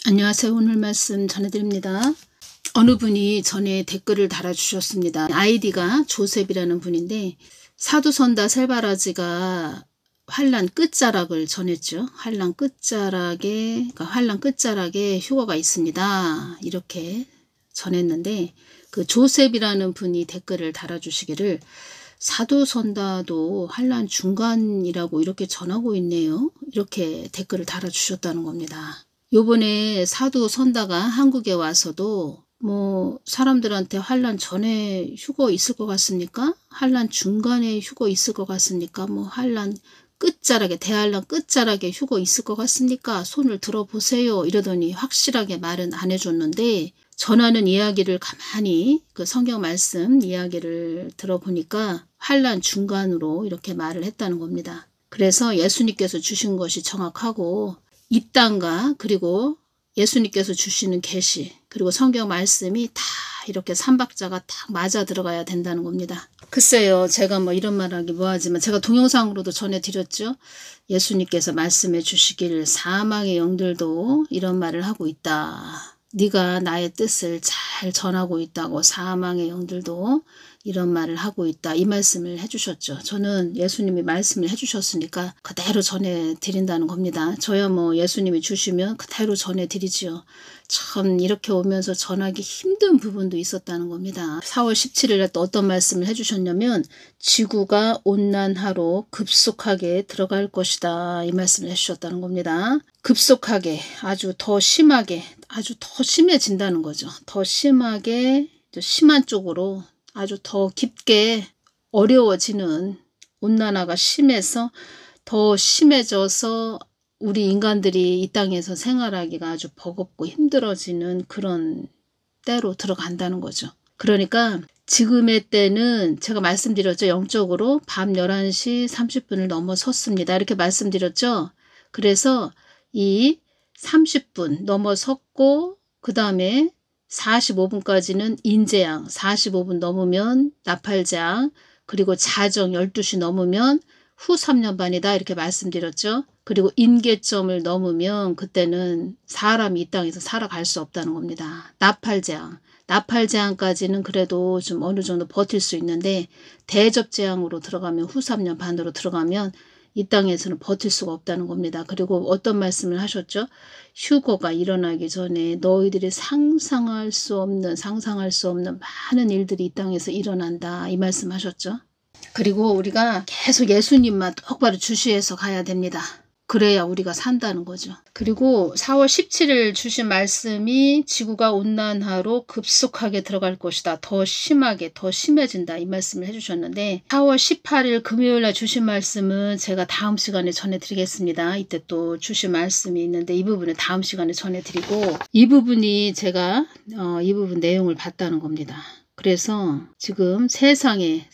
안녕하세요. 오늘 말씀 전해드립니다. 어느 분이 전에 댓글을 달아주셨습니다. 아이디가 조셉이라는 분인데 사두선다 셀바라지가 환란 끝자락을 전했죠. 환란 끝자락에 휴거가 있습니다. 이렇게 전했는데 그 조셉이라는 분이 댓글을 달아주시기를 사두선다도 환란 중간이라고 이렇게 전하고 있네요. 이렇게 댓글을 달아주셨다는 겁니다. 요번에 사두 선다가 한국에 와서도 뭐 사람들한테 환란 전에 휴거 있을 것 같습니까? 환란 중간에 휴거 있을 것 같습니까? 뭐 환란 끝자락에 대환란 끝자락에 휴거 있을 것 같습니까? 손을 들어보세요 이러더니 확실하게 말은 안 해줬는데 전하는 이야기를 가만히 그 성경 말씀 이야기를 들어보니까 환란 중간으로 이렇게 말을 했다는 겁니다. 그래서 예수님께서 주신 것이 정확하고 이 땅과 그리고 예수님께서 주시는 계시 그리고 성경 말씀이 다 이렇게 삼박자가 딱 맞아 들어가야 된다는 겁니다. 글쎄요, 제가 뭐 이런 말하기 뭐하지만 제가 동영상으로도 전해드렸죠. 예수님께서 말씀해 주시길 사망의 영들도 이런 말을 하고 있다. 네가 나의 뜻을 잘 전하고 있다고 사망의 영들도 이런 말을 하고 있다. 이 말씀을 해주셨죠. 저는 예수님이 말씀을 해주셨으니까 그대로 전해드린다는 겁니다. 저야 뭐 예수님이 주시면 그대로 전해드리지요. 참 이렇게 오면서 전하기 힘든 부분도 있었다는 겁니다. 4월 17일에 또 어떤 말씀을 해주셨냐면 지구가 온난화로 급속하게 들어갈 것이다. 이 말씀을 해주셨다는 겁니다. 급속하게 아주 더 심하게 아주 더 심해진다는 거죠. 더 심하게 심한 쪽으로 아주 더 깊게 어려워지는 온난화가 심해서 더 심해져서 우리 인간들이 이 땅에서 생활하기가 아주 버겁고 힘들어지는 그런 때로 들어간다는 거죠. 그러니까 지금의 때는 제가 말씀드렸죠. 영적으로 밤 11시 30분을 넘어섰습니다. 이렇게 말씀드렸죠. 그래서 이 30분 넘어섰고 그 다음에 45분까지는 인재양, 45분 넘으면 나팔장, 그리고 자정 12시 넘으면 후 3년 반이다 이렇게 말씀드렸죠. 그리고 인계점을 넘으면 그때는 사람이 이 땅에서 살아갈 수 없다는 겁니다. 나팔재앙까지는 그래도 좀 어느 정도 버틸 수 있는데 대접재앙으로 들어가면 후 3년 반으로 들어가면 이 땅에서는 버틸 수가 없다는 겁니다. 그리고 어떤 말씀을 하셨죠? 휴거가 일어나기 전에 너희들이 상상할 수 없는 많은 일들이 이 땅에서 일어난다. 이 말씀 하셨죠? 그리고 우리가 계속 예수님만 똑바로 주시해서 가야 됩니다. 그래야 우리가 산다는 거죠. 그리고 4월 17일 주신 말씀이 지구가 온난화로 급속하게 들어갈 것이다. 더 심하게 더 심해진다. 이 말씀을 해주셨는데 4월 18일 금요일날 주신 말씀은 제가 다음 시간에 전해드리겠습니다. 이때 또 주신 말씀이 있는데 이 부분은 다음 시간에 전해드리고 이 부분이 제가 이 부분 내용을 봤다는 겁니다. 그래서 지금 세상에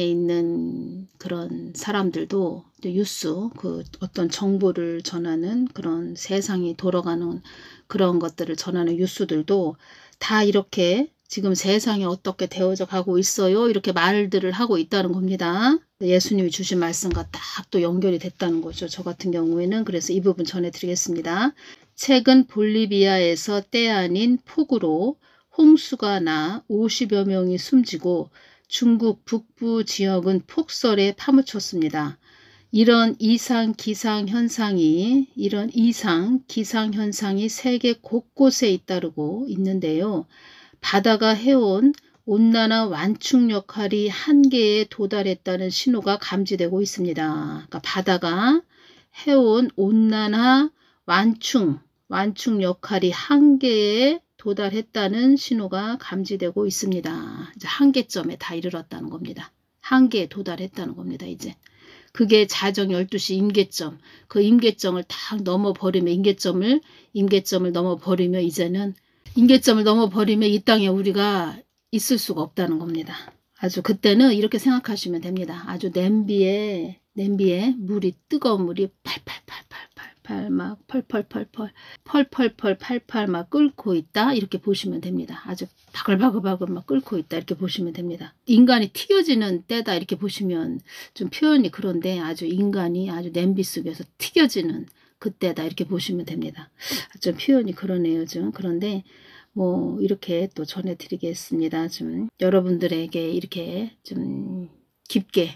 있는 그런 사람들도 뉴스 그 어떤 정보를 전하는 그런 세상이 돌아가는 그런 것들을 전하는 뉴스들도 다 이렇게 지금 세상이 어떻게 되어져 가고 있어요 이렇게 말들을 하고 있다는 겁니다. 예수님이 주신 말씀과 딱 또 연결이 됐다는 거죠. 저 같은 경우에는 그래서 이 부분 전해드리겠습니다. 최근 볼리비아에서 때 아닌 폭우로 홍수가 나 50여 명이 숨지고 중국 북부 지역은 폭설에 파묻혔습니다. 이런 이상 기상 현상이 세계 곳곳에 잇따르고 있는데요. 바다가 해온 온난화 완충 역할이 한계에 도달했다는 신호가 감지되고 있습니다. 그러니까 바다가 해온 온난화 완충 역할이 한계에 도달했다는 신호가 감지되고 있습니다. 이제 한계점에 다 이르렀다는 겁니다. 한계에 도달했다는 겁니다. 이제 그게 자정 12시 임계점, 그 임계점을 딱 넘어버리면 임계점을 넘어버리면 이제는 임계점을 넘어버리면 이 땅에 우리가 있을 수가 없다는 겁니다. 아주 그때는 이렇게 생각하시면 됩니다. 아주 냄비에 물이 뜨거운 물이 팔팔 막 펄펄 막 끓고 있다 이렇게 보시면 됩니다. 아주 바글바글 막 끓고 있다 이렇게 보시면 됩니다. 인간이 튀겨지는 때다 이렇게 보시면 좀 표현이 그런데 아주 인간이 아주 냄비 속에서 튀겨지는 그때다 이렇게 보시면 됩니다. 좀 표현이 그러네요. 좀 그런데 뭐 이렇게 또 전해드리겠습니다. 좀 여러분들에게 이렇게 좀 깊게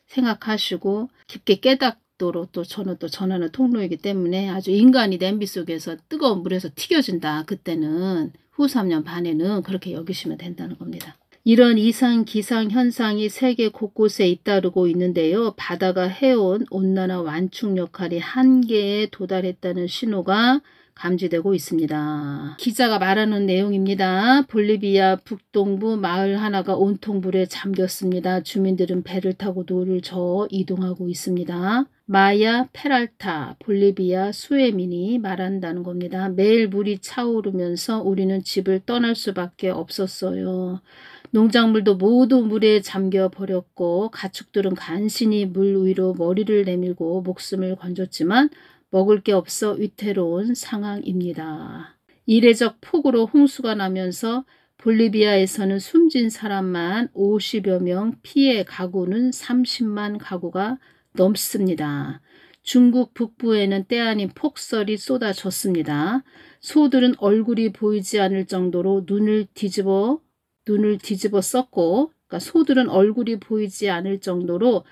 생각하시고 깊게 깨닫도록 또 저는 또 전하는 통로이기 때문에 아주 인간이 냄비 속에서 뜨거운 물에서 튀겨진다. 그때는 후 3년 반에는 그렇게 여기시면 된다는 겁니다. 이런 이상 기상 현상이 세계 곳곳에 잇따르고 있는데요. 바다가 해온 온난화 완충 역할이 한계에 도달했다는 신호가 감지되고 있습니다. 기자가 말하는 내용입니다. 볼리비아 북동부 마을 하나가 온통 물에 잠겼습니다. 주민들은 배를 타고 노를 저어 이동하고 있습니다. 마야 페랄타 볼리비아 수에민이 말한다는 겁니다. 매일 물이 차오르면서 우리는 집을 떠날 수밖에 없었어요. 농작물도 모두 물에 잠겨 버렸고 가축들은 간신히 물 위로 머리를 내밀고 목숨을 건졌지만 먹을 게 없어 위태로운 상황입니다. 이례적 폭우로 홍수가 나면서 볼리비아에서는 숨진 사람만 50여 명, 피해 가구는 30만 가구가 넘습니다. 중국 북부에는 때 아닌 폭설이 쏟아졌습니다. 소들은 얼굴이 보이지 않을 정도로 눈을 뒤집어 썼고, 그러니까 소들은 얼굴이 보이지 않을 정도로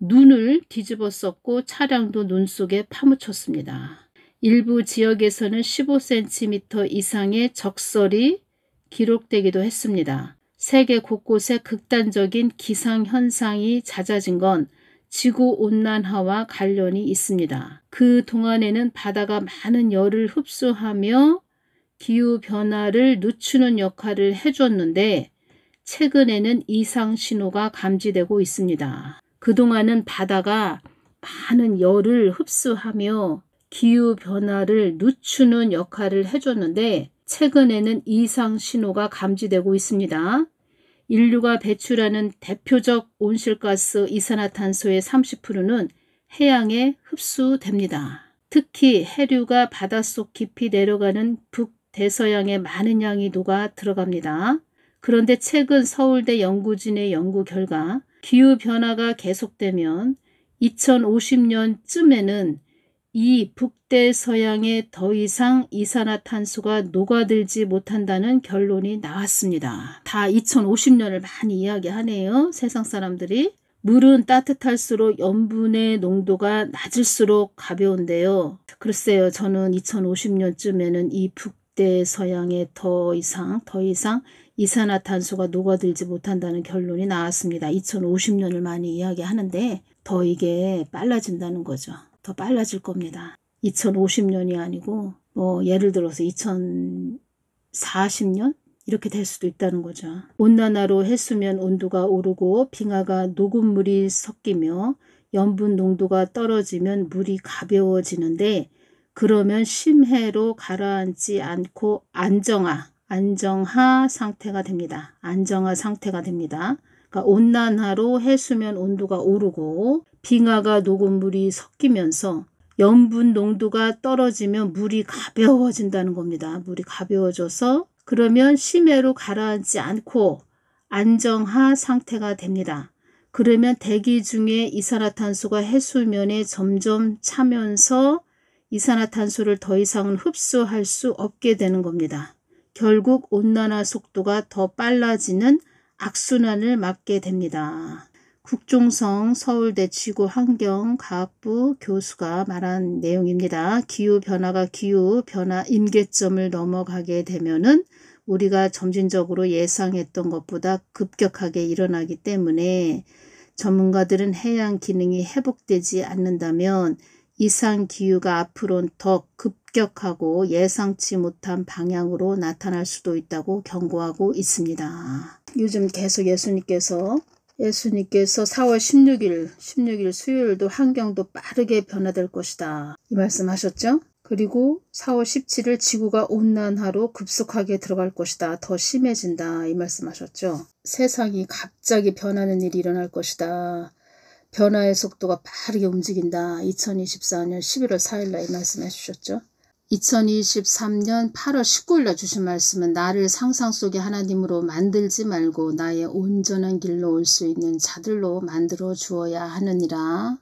눈을 뒤집어 썼고 차량도 눈 속에 파묻혔습니다. 일부 지역에서는 15cm 이상의 적설이 기록되기도 했습니다. 세계 곳곳에 극단적인 기상현상이 잦아진 건 지구온난화와 관련이 있습니다. 그 동안에는 바다가 많은 열을 흡수하며 기후변화를 늦추는 역할을 해줬는데 최근에는 이상 신호가 감지되고 있습니다. 그동안은 바다가 많은 열을 흡수하며 기후변화를 늦추는 역할을 해줬는데 최근에는 이상 신호가 감지되고 있습니다. 인류가 배출하는 대표적 온실가스 이산화탄소의 30%는 해양에 흡수됩니다. 특히 해류가 바닷속 깊이 내려가는 북대서양에 많은 양이 녹아 들어갑니다. 그런데 최근 서울대 연구진의 연구 결과 기후변화가 계속되면 2050년쯤에는 이 북대서양에 더 이상 이산화탄소가 녹아들지 못한다는 결론이 나왔습니다. 다 2050년을 많이 이야기하네요. 세상 사람들이. 물은 따뜻할수록 염분의 농도가 낮을수록 가벼운데요. 글쎄요. 저는 2050년쯤에는 이 북대서양에 더 이상 이산화탄소가 녹아들지 못한다는 결론이 나왔습니다. 2050년을 많이 이야기하는데 더 이게 빨라진다는 거죠. 더 빨라질 겁니다. 2050년이 아니고 예를 들어서 2040년 이렇게 될 수도 있다는 거죠. 온난화로 해수면 온도가 오르고 빙하가 녹은 물이 섞이며 염분 농도가 떨어지면 물이 가벼워지는데 그러면 심해로 가라앉지 않고 안정화 상태가 됩니다. 안정화 상태가 됩니다. 그러니까 온난화로 해수면 온도가 오르고 빙하가 녹은 물이 섞이면서 염분 농도가 떨어지면 물이 가벼워진다는 겁니다. 물이 가벼워져서 그러면 심해로 가라앉지 않고 안정화 상태가 됩니다. 그러면 대기 중에 이산화탄소가 해수면에 점점 차면서 이산화탄소를 더 이상은 흡수할 수 없게 되는 겁니다. 결국 온난화 속도가 더 빨라지는 악순환을 맞게 됩니다. 국종성 서울대 지구환경과학부 교수가 말한 내용입니다. 기후변화가 기후변화 임계점을 넘어가게 되면은 우리가 점진적으로 예상했던 것보다 급격하게 일어나기 때문에 전문가들은 해양 기능이 회복되지 않는다면 이상기후가 앞으로는 더 급격하고 예상치 못한 방향으로 나타날 수도 있다고 경고하고 있습니다. 요즘 계속 예수님께서 4월 16일 수요일도 환경도 빠르게 변화될 것이다. 이 말씀하셨죠? 그리고 4월 17일 지구가 온난화로 급속하게 들어갈 것이다. 더 심해진다. 이 말씀하셨죠? 세상이 갑자기 변하는 일이 일어날 것이다. 변화의 속도가 빠르게 움직인다. 2024년 11월 4일날 이 말씀해 주셨죠. 2023년 8월 19일날 주신 말씀은 나를 상상 속의 하나님으로 만들지 말고 나의 온전한 길로 올 수 있는 자들로 만들어 주어야 하느니라.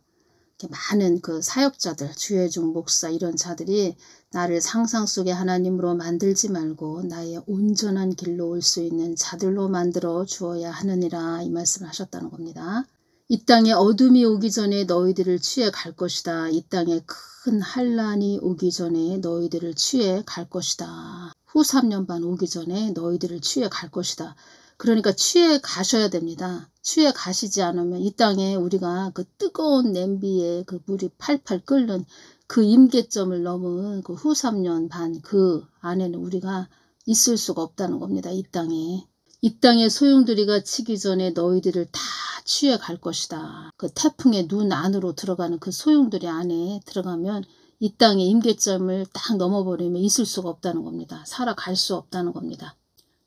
많은 그 사역자들, 주혜중 목사 이런 자들이 나를 상상 속의 하나님으로 만들지 말고 나의 온전한 길로 올 수 있는 자들로 만들어 주어야 하느니라 이 말씀을 하셨다는 겁니다. 이 땅에 어둠이 오기 전에 너희들을 취해 갈 것이다. 이 땅에 큰 환란이 오기 전에 너희들을 취해 갈 것이다. 후 3년 반 오기 전에 너희들을 취해 갈 것이다. 그러니까 취해 가셔야 됩니다. 취해 가시지 않으면 이 땅에 우리가 그 뜨거운 냄비에 그 물이 팔팔 끓는 그 임계점을 넘은 그 후 3년 반 그 안에는 우리가 있을 수가 없다는 겁니다. 이 땅에. 이 땅에 소용돌이가 치기 전에 너희들을 다 취해 갈 것이다. 그 태풍의 눈 안으로 들어가는 그 소용돌이 안에 들어가면 이 땅의 임계점을 딱 넘어버리면 있을 수가 없다는 겁니다. 살아갈 수 없다는 겁니다.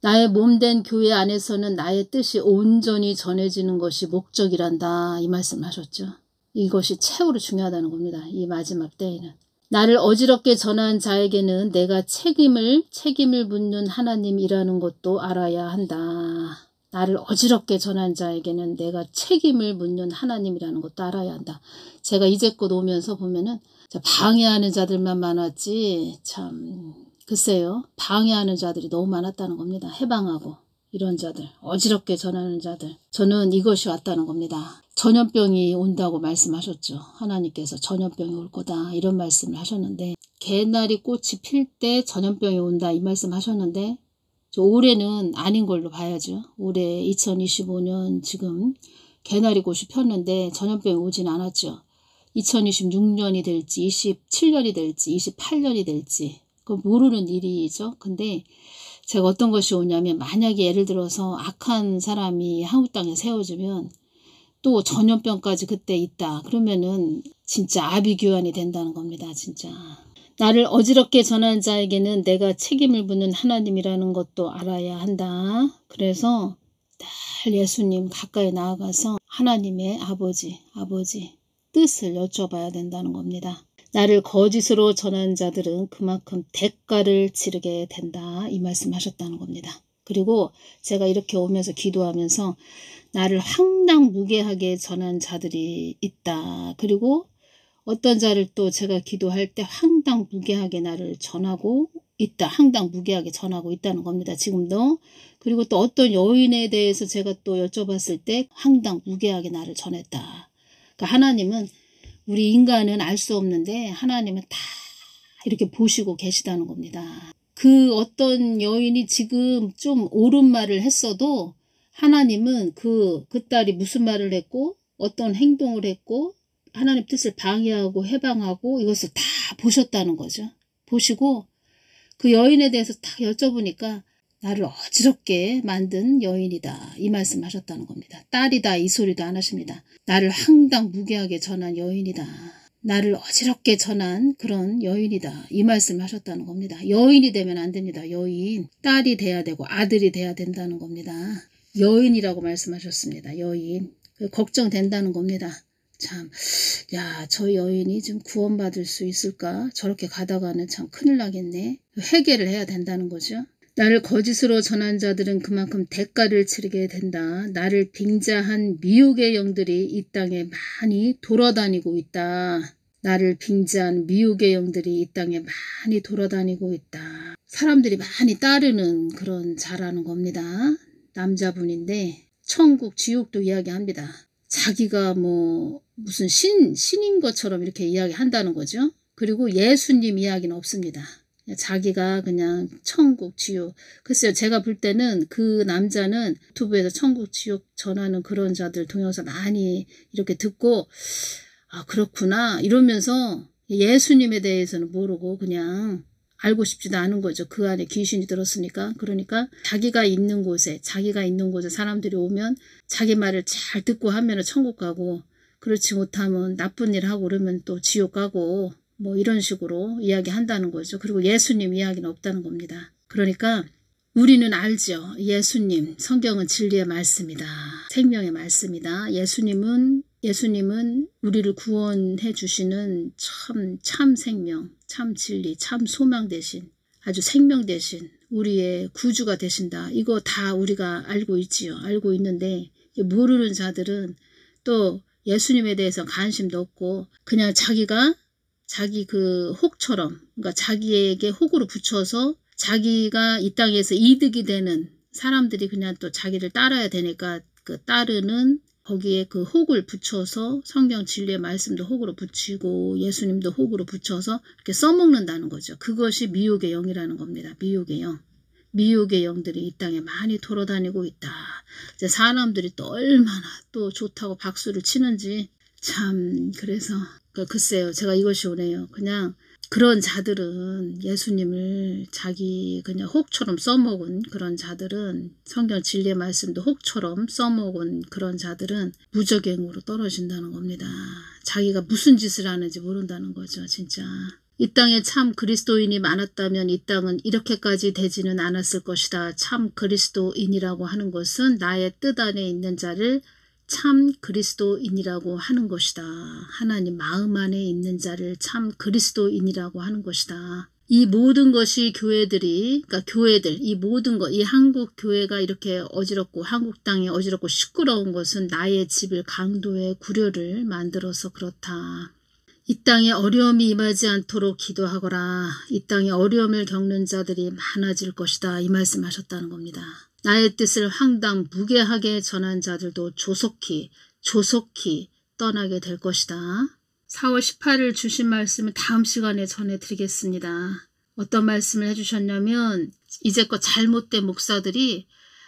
나의 몸된 교회 안에서는 나의 뜻이 온전히 전해지는 것이 목적이란다. 이 말씀을 하셨죠. 이것이 최고로 중요하다는 겁니다. 이 마지막 때에는. 나를 어지럽게 전한 자에게는 내가 책임을 묻는 하나님이라는 것도 알아야 한다. 나를 어지럽게 전한 자에게는 내가 책임을 묻는 하나님이라는 것도 알아야 한다. 제가 이제껏 오면서 보면은 방해하는 자들만 많았지 참 글쎄요. 방해하는 자들이 너무 많았다는 겁니다. 해방하고 이런 자들, 어지럽게 전하는 자들. 저는 이것이 왔다는 겁니다. 전염병이 온다고 말씀하셨죠. 하나님께서 전염병이 올 거다 이런 말씀을 하셨는데 개나리 꽃이 필 때 전염병이 온다 이 말씀 하셨는데 올해는 아닌 걸로 봐야죠. 올해 2025년 지금 개나리 꽃이 폈는데 전염병이 오진 않았죠. 2026년이 될지 27년이 될지 28년이 될지 그 모르는 일이죠. 근데 제가 어떤 것이 오냐면 만약에 예를 들어서 악한 사람이 한국 땅에 세워지면 또 전염병까지 그때 있다. 그러면은 진짜 아비규환이 된다는 겁니다. 진짜. 나를 어지럽게 전한 자에게는 내가 책임을 묻는 하나님이라는 것도 알아야 한다. 그래서 늘 예수님 가까이 나아가서 하나님의 아버지 뜻을 여쭤봐야 된다는 겁니다. 나를 거짓으로 전한 자들은 그만큼 대가를 치르게 된다. 이 말씀하셨다는 겁니다. 그리고 제가 이렇게 오면서 기도하면서 나를 황당무계하게 전한 자들이 있다. 그리고 어떤 자를 또 제가 기도할 때 황당무계하게 나를 전하고 있다. 황당무계하게 전하고 있다는 겁니다. 지금도. 그리고 또 어떤 여인에 대해서 제가 또 여쭤봤을 때 황당무계하게 나를 전했다. 그러니까 하나님은 우리 인간은 알 수 없는데 하나님은 다 이렇게 보시고 계시다는 겁니다. 그 어떤 여인이 지금 좀 옳은 말을 했어도 하나님은 그 딸이 무슨 말을 했고 어떤 행동을 했고 하나님 뜻을 방해하고 해방하고 이것을 다 보셨다는 거죠. 보시고 그 여인에 대해서 딱 여쭤보니까 나를 어지럽게 만든 여인이다. 이 말씀 하셨다는 겁니다. 딸이다 이 소리도 안 하십니다. 나를 황당무계하게 전한 여인이다. 나를 어지럽게 전한 그런 여인이다. 이 말씀 하셨다는 겁니다. 여인이 되면 안 됩니다. 여인. 딸이 돼야 되고 아들이 돼야 된다는 겁니다. 여인이라고 말씀하셨습니다. 여인. 걱정된다는 겁니다. 참, 야, 저 여인이 좀 구원받을 수 있을까? 저렇게 가다가는 참 큰일 나겠네. 회개를 해야 된다는 거죠. 나를 거짓으로 전한 자들은 그만큼 대가를 치르게 된다. 나를 빙자한 미혹의 영들이 이 땅에 많이 돌아다니고 있다. 나를 빙자한 미혹의 영들이 이 땅에 많이 돌아다니고 있다. 사람들이 많이 따르는 그런 자라는 겁니다. 남자분인데 천국 지옥도 이야기합니다. 자기가 뭐 무슨 신인 것처럼 이렇게 이야기한다는 거죠. 그리고 예수님 이야기는 없습니다. 자기가 그냥 천국 지옥. 글쎄요, 제가 볼 때는 그 남자는 유튜브에서 천국 지옥 전하는 그런 자들 동영상 많이 이렇게 듣고 아 그렇구나 이러면서 예수님에 대해서는 모르고 그냥 알고 싶지도 않은 거죠. 그 안에 귀신이 들었으니까. 그러니까 자기가 있는 곳에 사람들이 오면 자기 말을 잘 듣고 하면 천국 가고 그렇지 못하면 나쁜 일 하고 그러면 또 지옥 가고 뭐 이런 식으로 이야기한다는 거죠. 그리고 예수님 이야기는 없다는 겁니다. 그러니까 우리는 알죠. 예수님, 성경은 진리의 말씀이다. 생명의 말씀이다. 예수님은 우리를 구원해 주시는 참 생명, 참 진리, 참 소망 대신 아주 생명 대신 우리의 구주가 되신다. 이거 다 우리가 알고 있지요. 알고 있는데 모르는 자들은 또 예수님에 대해서 관심도 없고 그냥 자기가 자기 그 혹처럼 그러니까 자기에게 혹으로 붙여서 자기가 이 땅에서 이득이 되는 사람들이 그냥 또 자기를 따라야 되니까 그 따르는 거기에 그 혹을 붙여서 성경 진리의 말씀도 혹으로 붙이고 예수님도 혹으로 붙여서 이렇게 써먹는다는 거죠. 그것이 미혹의 영이라는 겁니다. 미혹의 영. 미혹의 영들이 이 땅에 많이 돌아다니고 있다. 이제 사람들이 또 얼마나 또 좋다고 박수를 치는지 참 그래서 글쎄요. 제가 이것이 오네요. 그냥 그런 자들은 예수님을 자기 그냥 혹처럼 써먹은 그런 자들은 성경 진리의 말씀도 혹처럼 써먹은 그런 자들은 무적행으로 떨어진다는 겁니다. 자기가 무슨 짓을 하는지 모른다는 거죠. 진짜. 이 땅에 참 그리스도인이 많았다면 이 땅은 이렇게까지 되지는 않았을 것이다. 참 그리스도인이라고 하는 것은 나의 뜻 안에 있는 자를 참 그리스도인이라고 하는 것이다. 하나님 마음 안에 있는 자를 참 그리스도인이라고 하는 것이다. 이 모든 것이 교회들이 그러니까 교회들 이 모든 것 이 한국 교회가 이렇게 어지럽고 한국 땅이 어지럽고 시끄러운 것은 나의 집을 강도의 구려를 만들어서 그렇다. 이 땅에 어려움이 임하지 않도록 기도하거라. 이 땅에 어려움을 겪는 자들이 많아질 것이다. 이 말씀하셨다는 겁니다. 나의 뜻을 황당 무계하게 전한 자들도 조속히 떠나게 될 것이다. 4월 18일 주신 말씀을 다음 시간에 전해드리겠습니다. 어떤 말씀을 해주셨냐면 이제껏 잘못된 목사들이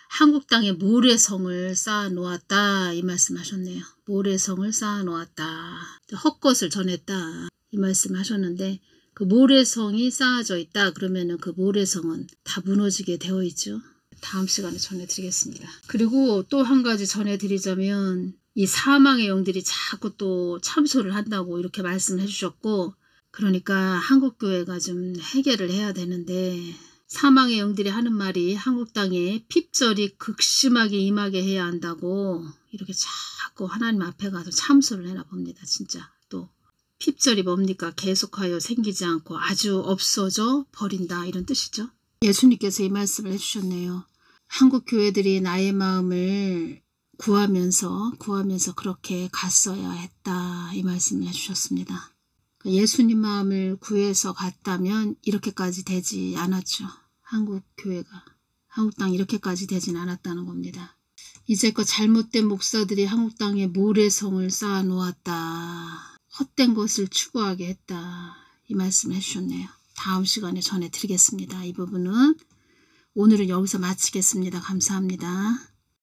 한국 땅에 모래성을 쌓아놓았다. 이 말씀하셨네요. 모래성을 쌓아놓았다. 헛것을 전했다. 이 말씀하셨는데 그 모래성이 쌓아져 있다. 그러면은 그 모래성은 다 무너지게 되어 있죠. 다음 시간에 전해드리겠습니다. 그리고 또 한 가지 전해드리자면 이 사망의 영들이 자꾸 또 참소를 한다고 이렇게 말씀을 해주셨고 그러니까 한국교회가 좀 해결을 해야 되는데 사망의 영들이 하는 말이 한국 땅에 핍절이 극심하게 임하게 해야 한다고 이렇게 자꾸 하나님 앞에 가서 참소를 해나 봅니다. 진짜 또 핍절이 뭡니까? 계속하여 생기지 않고 아주 없어져 버린다 이런 뜻이죠. 예수님께서 이 말씀을 해주셨네요. 한국 교회들이 나의 마음을 구하면서 그렇게 갔어야 했다. 이 말씀을 해주셨습니다. 예수님 마음을 구해서 갔다면 이렇게까지 되지 않았죠. 한국 교회가. 한국 땅이 이렇게까지 되진 않았다는 겁니다. 이제껏 잘못된 목사들이 한국 땅에 모래성을 쌓아 놓았다. 헛된 것을 추구하게 했다. 이 말씀을 해주셨네요. 다음 시간에 전해드리겠습니다. 이 부분은 오늘은 여기서 마치겠습니다. 감사합니다.